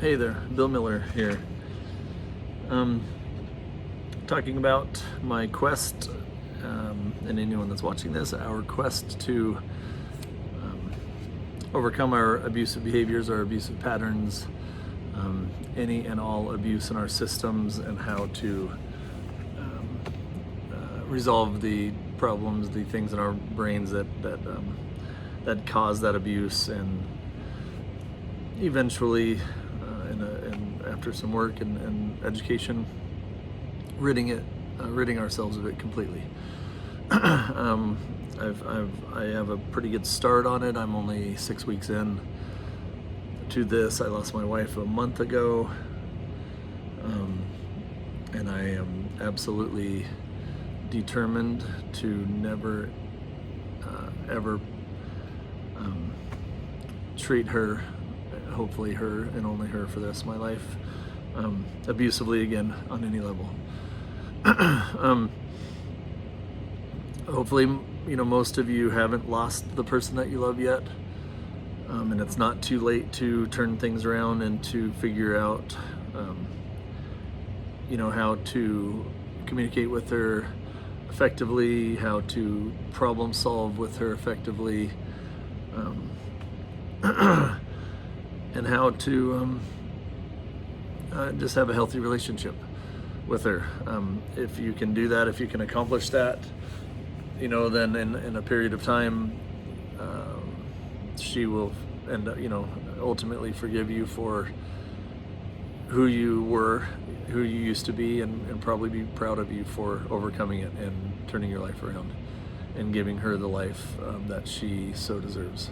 Hey there, Bill Miller here. Talking about my quest, and anyone that's watching this, our quest to overcome our abusive behaviors, our abusive patterns, any and all abuse in our systems, and how to resolve the problems, the things in our brains that cause that abuse, and eventually, after some work and education, ridding ourselves of it completely. I have a pretty good start on it. I'm only 6 weeks in to this. I lost my wife a month ago, and I am absolutely determined to never ever treat her, hopefully her and only her for the rest of my life, abusively again on any level. Hopefully, most of you haven't lost the person that you love yet, and it's not too late to turn things around and to figure out, how to communicate with her effectively, how to problem solve with her effectively, and how to just have a healthy relationship with her. If you can do that, if you can accomplish that, then in a period of time, she will end up, ultimately forgive you for who you were, who you used to be, and probably be proud of you for overcoming it and turning your life around and giving her the life that she so deserves.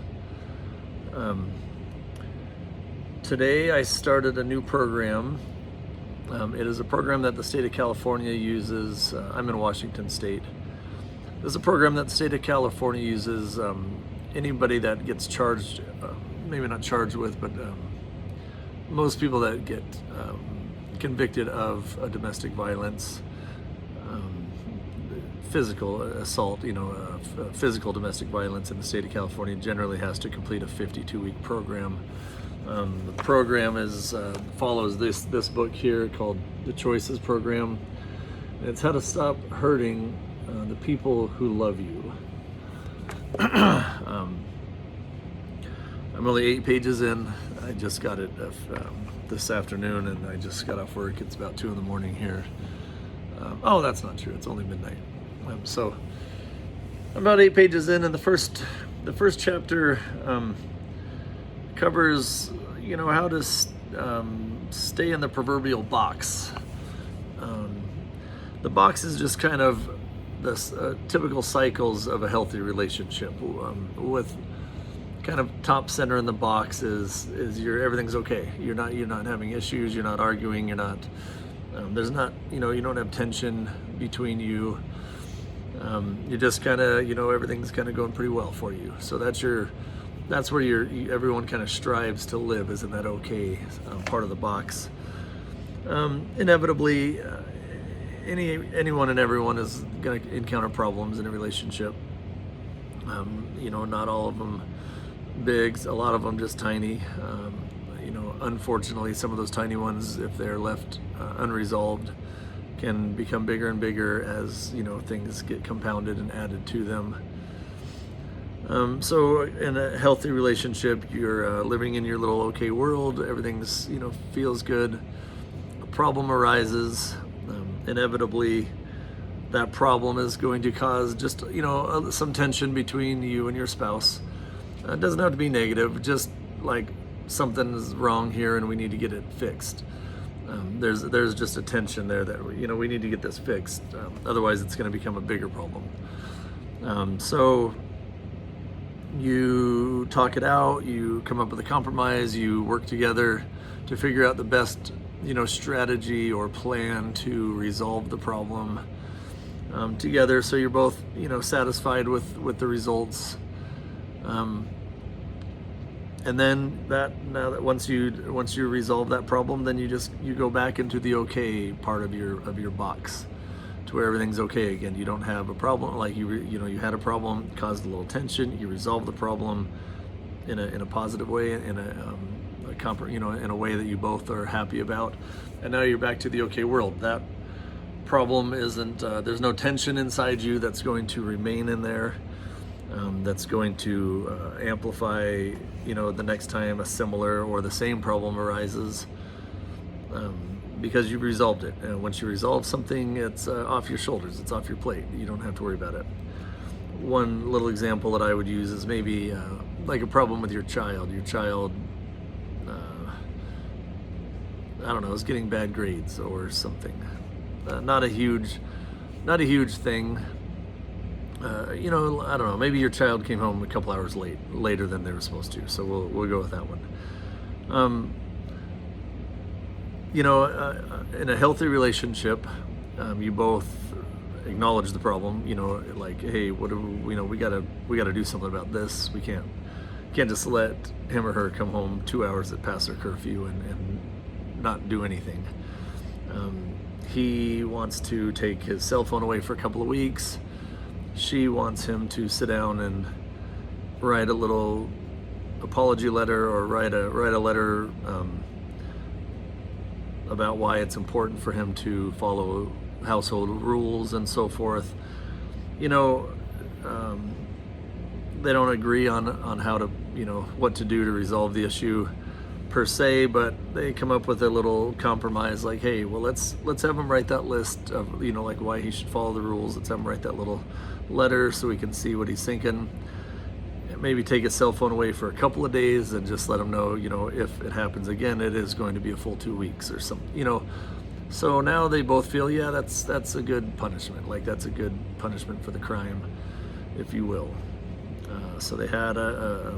Today I started a new program. It is a program that the state of California uses. I'm in Washington State. This is a program that the state of California uses. Anybody that gets charged, maybe not charged with, but most people that get convicted of a domestic violence, physical assault, physical domestic violence in the state of California generally has to complete a 52-week program. The program follows this book here called The Choices Program. It's how to stop hurting the people who love you. I'm only 8 pages in. I just got it this afternoon, and I just got off work. It's about 2 in the morning here. Oh, that's not true. It's only midnight. So I'm about 8 pages in, and the first chapter covers, how to stay in the proverbial box. The box is just kind of the typical cycles of a healthy relationship, with kind of top center in the box is everything's okay. You're not having issues. You're not arguing. You're not. There's not. You don't have tension between you. You just kind of, everything's kind of going pretty well for you. So that's where everyone kind of strives to live, is in that okay part of the box. Inevitably, anyone and everyone is going to encounter problems in a relationship. Not all of them big, a lot of them just tiny. Unfortunately, some of those tiny ones, if they're left unresolved, can become bigger and bigger as things get compounded and added to them. So in a healthy relationship, you're living in your little okay world. Everything's feels good. A problem arises. Inevitably, that problem is going to cause just some tension between you and your spouse. It doesn't have to be negative. Just like something's wrong here and we need to get it fixed. There's just a tension there that we need to get this fixed. Otherwise, it's going to become a bigger problem. So you talk it out. You come up with a compromise. You work together to figure out the best strategy or plan to resolve the problem together. So you're both satisfied with the results. And then once you resolve that problem, then you go back into the okay part of your box, to where everything's okay again. You don't have a problem, like you had a problem, caused a little tension. You resolve the problem in a positive way, in a in a way that you both are happy about, and now you're back to the okay world. That problem isn't, there's no tension inside you that's going to remain in there, that's going to amplify, the next time a similar or the same problem arises, because you've resolved it. And once you resolve something, it's off your shoulders, it's off your plate. You don't have to worry about it. One little example that I would use is maybe like a problem with your child. Your child, I don't know, is getting bad grades or something. Not a huge thing. I don't know. Maybe your child came home a couple hours later than they were supposed to. So we'll go with that one. In a healthy relationship, you both acknowledge the problem. Like, hey, what do we gotta do something about this. We can't just let him or her come home 2 hours past their curfew and not do anything. He wants to take his cell phone away for a couple of weeks. She wants him to sit down and write a little apology letter, or write a letter about why it's important for him to follow household rules and so forth. They don't agree on how to, what to do to resolve the issue per se, but they come up with a little compromise, like, hey, well, let's have him write that list of, like why he should follow the rules. Let's have him write that little letter so we can see what he's thinking. Maybe take his cell phone away for a couple of days and just let him know, if it happens again, it is going to be a full 2 weeks or something, So now they both feel, yeah, that's a good punishment. Like, that's a good punishment for the crime, if you will. So they had a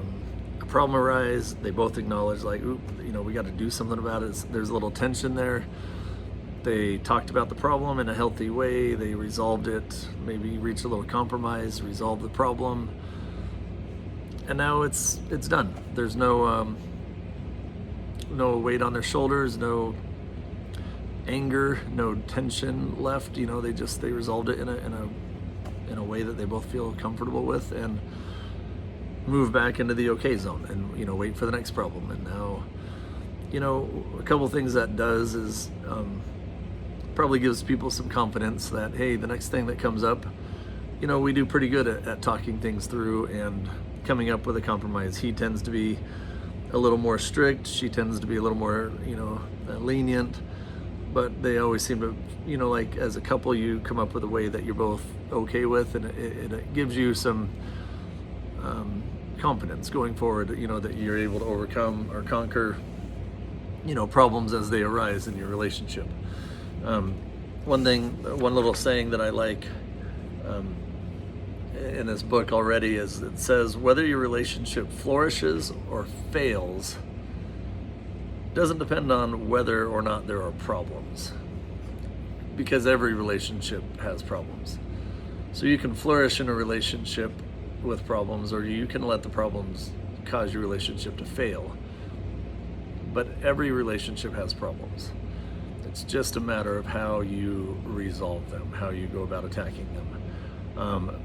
problem arise. They both acknowledged, like, we got to do something about it. There's a little tension there. They talked about the problem in a healthy way. They resolved it, maybe reached a little compromise, resolved the problem. And now it's done. There's no weight on their shoulders, no anger, no tension left. They resolved it in a way that they both feel comfortable with, and move back into the okay zone, and wait for the next problem. And now, a couple things that does is probably gives people some confidence that, hey, the next thing that comes up, we do pretty good at talking things through and coming up with a compromise. He tends to be a little more strict. She tends to be a little more, lenient. But they always seem to, like, as a couple, you come up with a way that you're both okay with, and it gives you some confidence going forward, that you're able to overcome or conquer, problems as they arise in your relationship. One little saying that I like in this book already is, it says, whether your relationship flourishes or fails doesn't depend on whether or not there are problems, because every relationship has problems. So you can flourish in a relationship with problems, or you can let the problems cause your relationship to fail. But every relationship has problems. It's just a matter of how you resolve them, how you go about attacking them.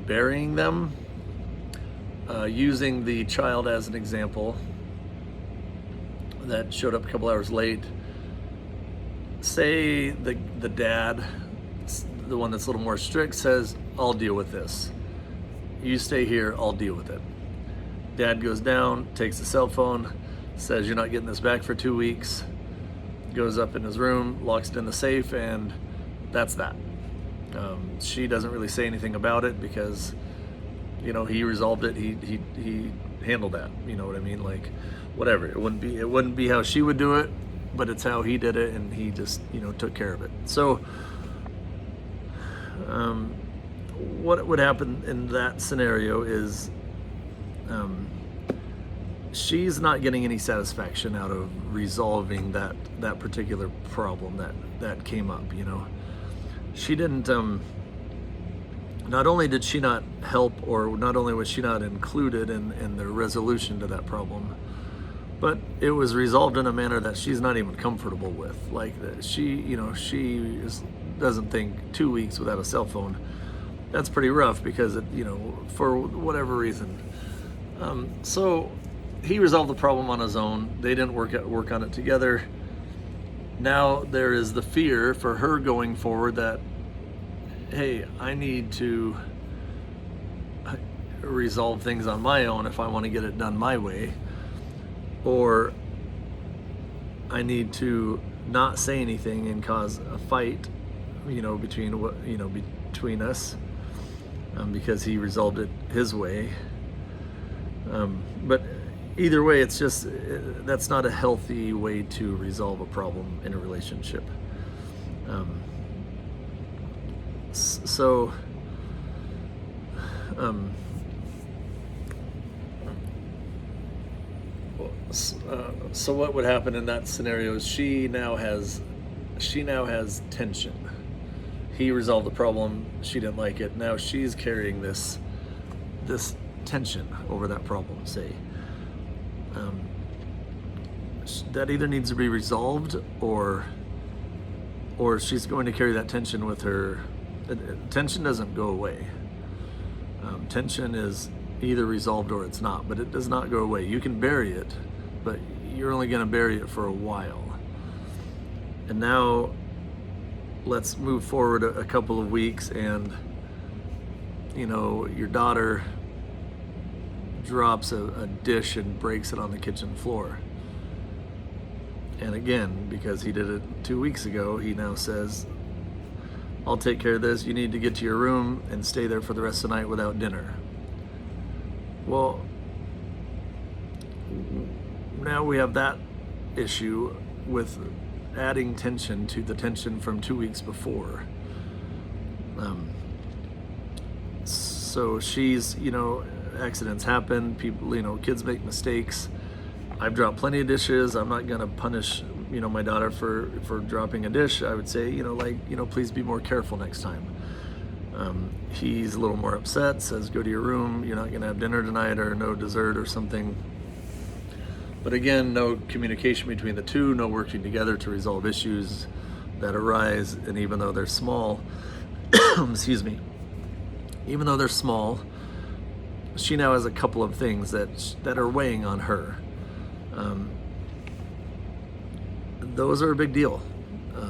Burying them, using the child as an example that showed up a couple hours late. Say the dad, the one that's a little more strict, says, I'll deal with this. You stay here, I'll deal with it. Dad goes down, takes the cell phone, says, you're not getting this back for 2 weeks, goes up in his room, locks it in the safe, and that's that. She doesn't really say anything about it because, he resolved it. He handled that. You know what I mean? Like, whatever. It wouldn't be how she would do it, but it's how he did it, and he just, took care of it. So, what would happen in that scenario is, she's not getting any satisfaction out of resolving that particular problem that came up. She didn't, not only did she not help, or not only was she not included in the resolution to that problem, but it was resolved in a manner that she's not even comfortable with. Like, she doesn't think 2 weeks without a cell phone, that's pretty rough, because for whatever reason. So he resolved the problem on his own. They didn't work on it together. Now there is the fear for her going forward that, hey, I need to resolve things on my own if I want to get it done my way, or I need to not say anything and cause a fight, between us, because he resolved it his way. But either way, it's just that's not a healthy way to resolve a problem in a relationship. So what would happen in that scenario is she now has tension. He resolved the problem, she didn't like it. Now she's carrying this tension over that problem, say. That either needs to be resolved, or she's going to carry that tension with her. Tension doesn't go away. Tension is either resolved or it's not, but it does not go away. You can bury it, but you're only going to bury it for a while. And now let's move forward a couple of weeks, and your daughter drops a dish and breaks it on the kitchen floor. And again, because he did it 2 weeks ago, he now says, I'll take care of this. You need to get to your room and stay there for the rest of the night without dinner. Well, now we have that issue with adding tension to the tension from 2 weeks before. So she's, accidents happen. People, kids make mistakes. I've dropped plenty of dishes. I'm not going to punish, my daughter for dropping a dish. I would say, please be more careful next time. He's a little more upset, says, go to your room. You're not going to have dinner tonight, or no dessert or something. But again, no communication between the two, no working together to resolve issues that arise. And even though they're small, excuse me, even though they're small, she now has a couple of things that are weighing on her. Those are a big deal,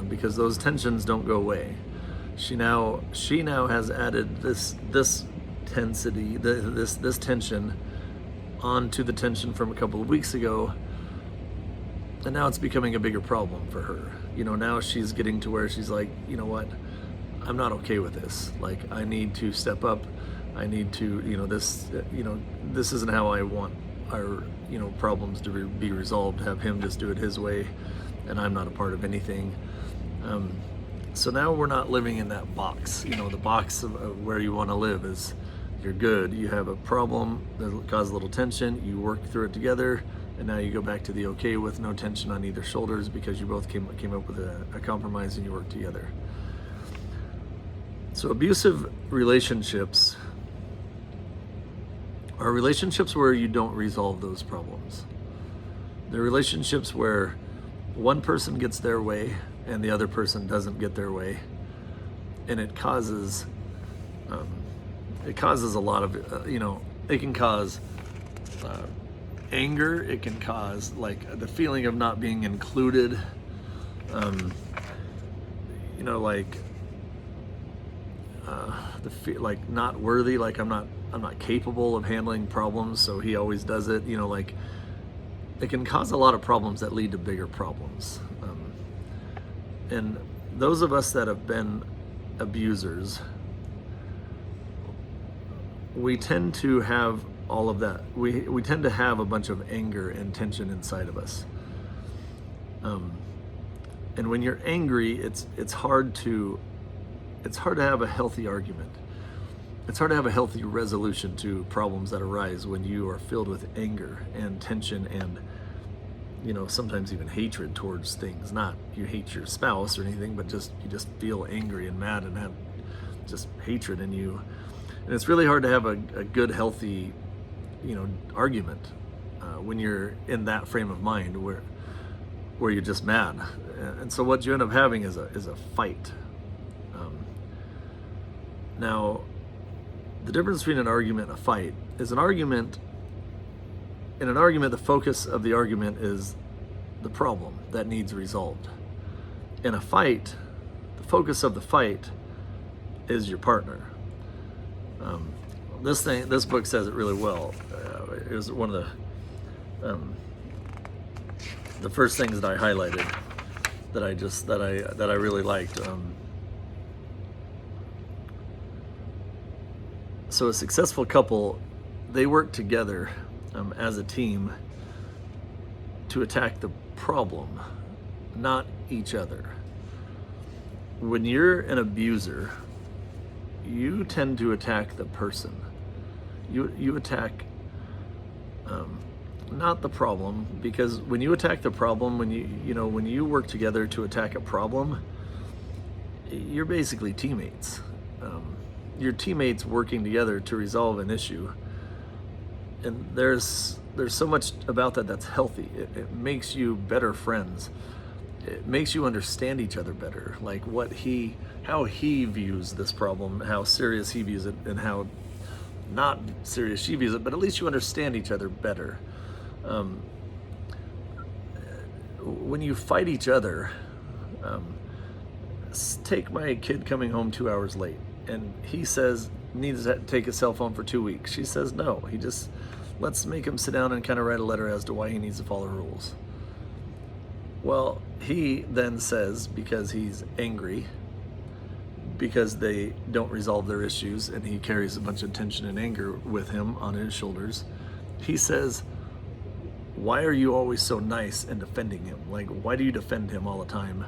because those tensions don't go away. She now has added this tensity, this tension onto the tension from a couple of weeks ago, and now it's becoming a bigger problem for her. Now she's getting to where she's like, you know what, I'm not okay with this. Like, I need to step up. I need to, this isn't how I want our, problems to be resolved. Have him just do it his way, and I'm not a part of anything. So now we're not living in that box. The box of where you want to live is, you're good. You have a problem that causes a little tension. You work through it together, and now you go back to the okay with no tension on either shoulders, because you both came up with a compromise and you work together. So abusive relationships are relationships where you don't resolve those problems. They're relationships where one person gets their way and the other person doesn't get their way, and it causes a lot of it can cause anger. It can cause like the feeling of not being included, like not worthy, like I'm not capable of handling problems, so he always does it. It can cause a lot of problems that lead to bigger problems. And those of us that have been abusers, we tend to have all of that. We tend to have a bunch of anger and tension inside of us. And when you're angry, it's hard to have a healthy argument. It's hard to have a healthy resolution to problems that arise when you are filled with anger and tension and, sometimes even hatred towards things. Not you hate your spouse or anything, but you just feel angry and mad and have just hatred in you. And it's really hard to have a good, healthy, argument when you're in that frame of mind where you're just mad. And so what you end up having is a fight. Now, the difference between an argument and a fight is an argument in an argument, the focus of the argument is the problem that needs resolved. In a fight, the focus of the fight is your partner. This book says it really well. It was one of the first things that I highlighted that I really liked. So a successful couple, they work together as a team to attack the problem, not each other. When you're an abuser, you tend to attack the person. You attack not the problem, because when you attack the problem, when you work together to attack a problem, you're basically teammates. Your teammates working together to resolve an issue, and there's so much about that that's healthy. It makes you better friends. It makes you understand each other better, like how he views this problem, how serious he views it, and how not serious she views it, but at least you understand each other better. When you fight each other, take my kid coming home 2 hours late, and he says needs to take his cell phone for 2 weeks. She says no. Let's make him sit down and kind of write a letter as to why he needs to follow rules. Well, he then says, because he's angry, because they don't resolve their issues, and he carries a bunch of tension and anger with him on his shoulders, he says, why are you always so nice and defending him? Like, why do you defend him all the time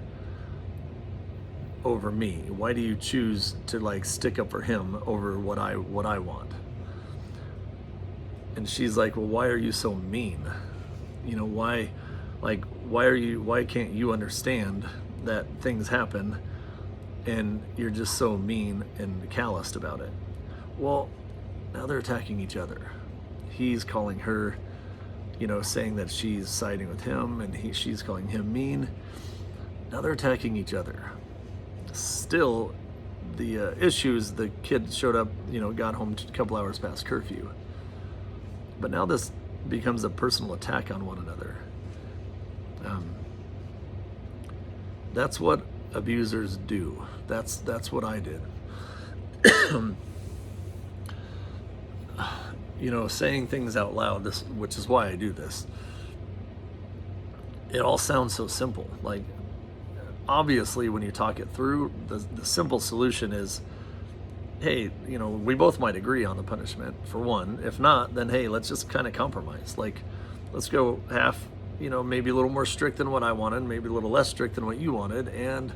over me? Why do you choose to stick up for him over what I want? And she's like, well, why are you so mean? Why can't you understand that things happen and you're just so mean and calloused about it? Well, now they're attacking each other. He's calling her, saying that she's siding with him, and she's calling him mean. Now they're attacking each other. Still, the issues, the kid showed up, got home a couple hours past curfew. But now this becomes a personal attack on one another. That's what abusers do. That's what I did. Saying things out loud, which is why I do this. It all sounds so simple. Like, obviously, when you talk it through, the simple solution is, hey, we both might agree on the punishment, for one. If not, then hey, let's just kind of compromise. Like, let's go half, maybe a little more strict than what I wanted, maybe a little less strict than what you wanted, and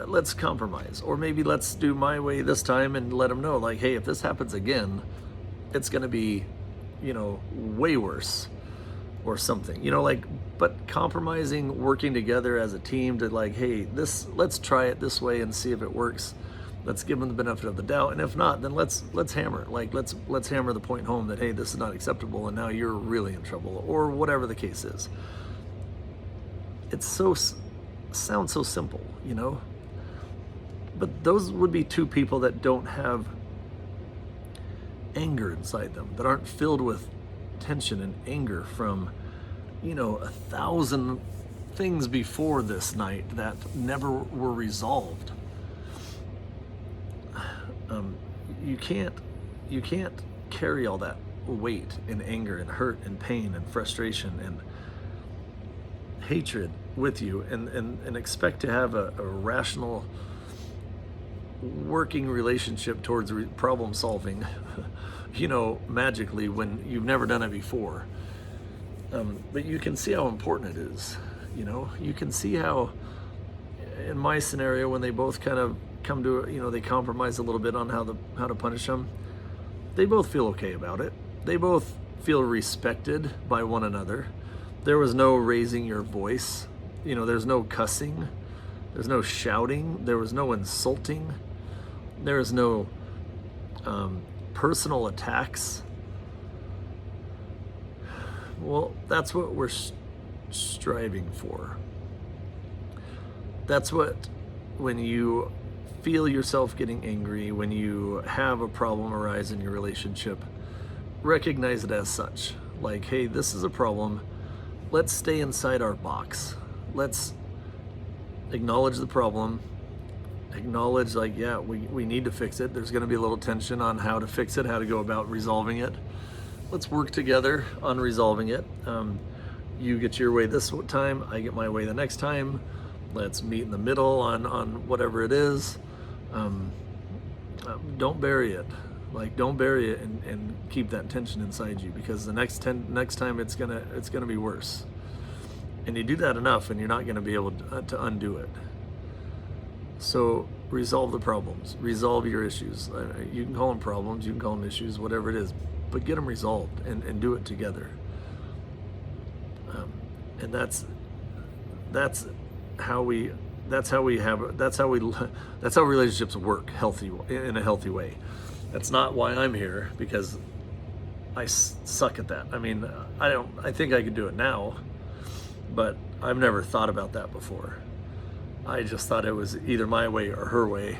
let's compromise. Or maybe let's do my way this time and let them know, like, hey, if this happens again, it's going to be, way worse or something. But compromising, working together as a team to hey, let's try it this way and see if it works. Let's give them the benefit of the doubt, and if not, then let's hammer it. Let's hammer the point home that, hey, this is not acceptable, and now you're really in trouble, or whatever the case is. Sounds so simple, but those would be two people that don't have anger inside them, that aren't filled with tension and anger from 1,000 things before this night that never were resolved. You can't carry all that weight and anger and hurt and pain and frustration and hatred with you and expect to have a rational working relationship towards problem solving magically, when you've never done it before. But you can see how important it is. You can see how, in my scenario, when they both kind of come to, they compromise a little bit on how to punish them, they both feel okay about it. They both feel respected by one another. There was no raising your voice. There's no cussing. There's no shouting. There was no insulting. There is no personal attacks. Well, that's what we're striving for. That's what, when you feel yourself getting angry, when you have a problem arise in your relationship, recognize it as such. Like, hey, this is a problem. Let's stay inside our box. Let's acknowledge the problem. Acknowledge, like, yeah, we need to fix it. There's going to be a little tension on how to fix it, how to go about resolving it. Let's work together on resolving it. You get your way this time, I get my way the next time. Let's meet in the middle on whatever it is. Don't bury it. Like, don't bury it and keep that tension inside you, because the next time it's gonna be worse. And you do that enough, and you're not gonna be able to undo it. So resolve the problems. Resolve your issues. You can call them problems. You can call them issues. Whatever it is, but get them resolved and do it together. And that's how relationships work in a healthy way. That's not why I'm here, because I suck at that. I mean, I think I could do it now, but I've never thought about that before. I just thought it was either my way or her way.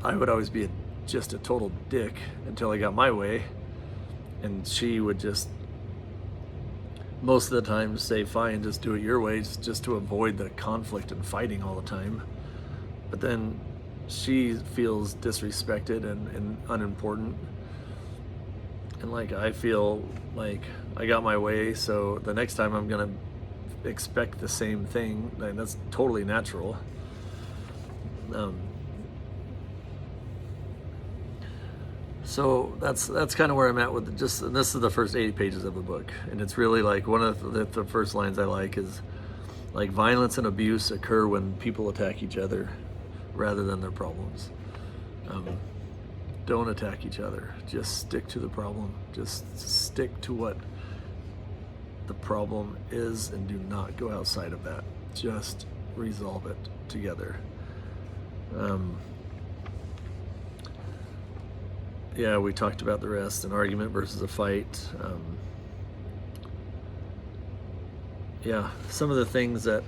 I would always be just a total dick until I got my way, and she would just most of the time say, fine, just do it your way, just to avoid the conflict and fighting all the time. But then she feels disrespected and unimportant. And like, I feel like I got my way, so the next time I'm gonna expect the same thing, and that's totally natural. So that's kind of where I'm at with it. And this is the first 80 pages of the book, and it's really like one of the first lines I like is like, violence and abuse occur when people attack each other rather than their problems. Don't attack each other. Just stick to the problem. Just stick to what the problem is and do not go outside of that. Just resolve it together. Yeah, we talked about the rest, an argument versus a fight. Yeah, some of the things that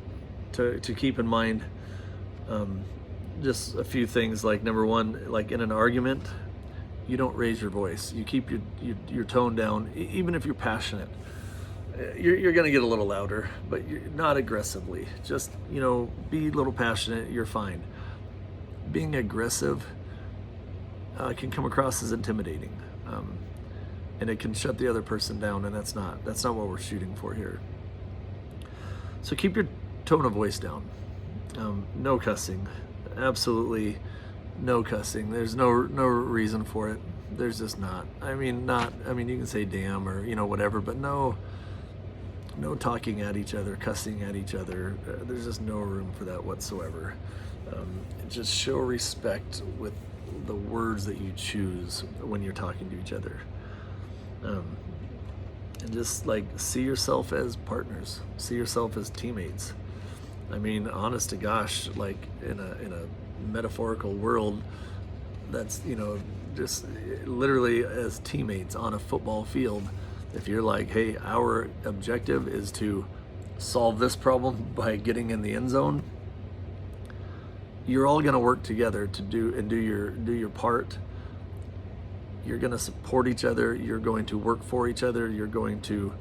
to keep in mind, just a few things, like number one, like in an argument, you don't raise your voice. You keep your tone down, even if you're passionate. You're gonna get a little louder, but you're not aggressively. Just, be a little passionate, you're fine. Being aggressive can come across as intimidating, and it can shut the other person down, and that's not what we're shooting for here. So keep your tone of voice down. No cussing, absolutely no cussing. There's no reason for it. There's just not. I mean, you can say damn or whatever, but no talking at each other, cussing at each other. There's just no room for that whatsoever. Just show respect with the words that you choose when you're talking to each other, and just like, see yourself as partners, see yourself as teammates. I mean, honest to gosh, like in a metaphorical world, that's just literally as teammates on a football field. If you're like, hey, our objective is to solve this problem by getting in the end zone, you're all going to work together to do your part. You're going to support each other. You're going to work for each other. You're going to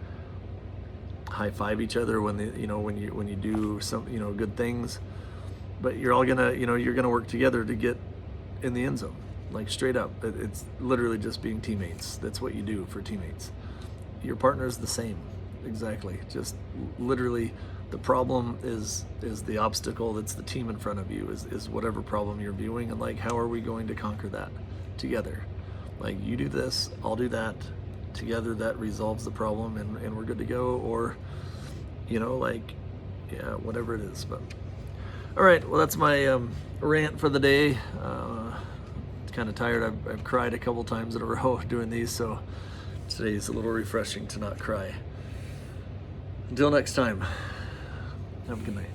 high five each other when you do some good things. But you're all gonna you're gonna work together to get in the end zone. Like, straight up, it's literally just being teammates. That's what you do for teammates. Your partner is the same, exactly. Just literally, the problem is the obstacle that's the team in front of you, is whatever problem you're viewing, and like, how are we going to conquer that together? Like, you do this, I'll do that, together that resolves the problem, and we're good to go. Or whatever it is. But all right, well, that's my rant for the day. Kind of tired. I've cried a couple times in a row doing these, so today's a little refreshing to not cry. Until next time, have a good night.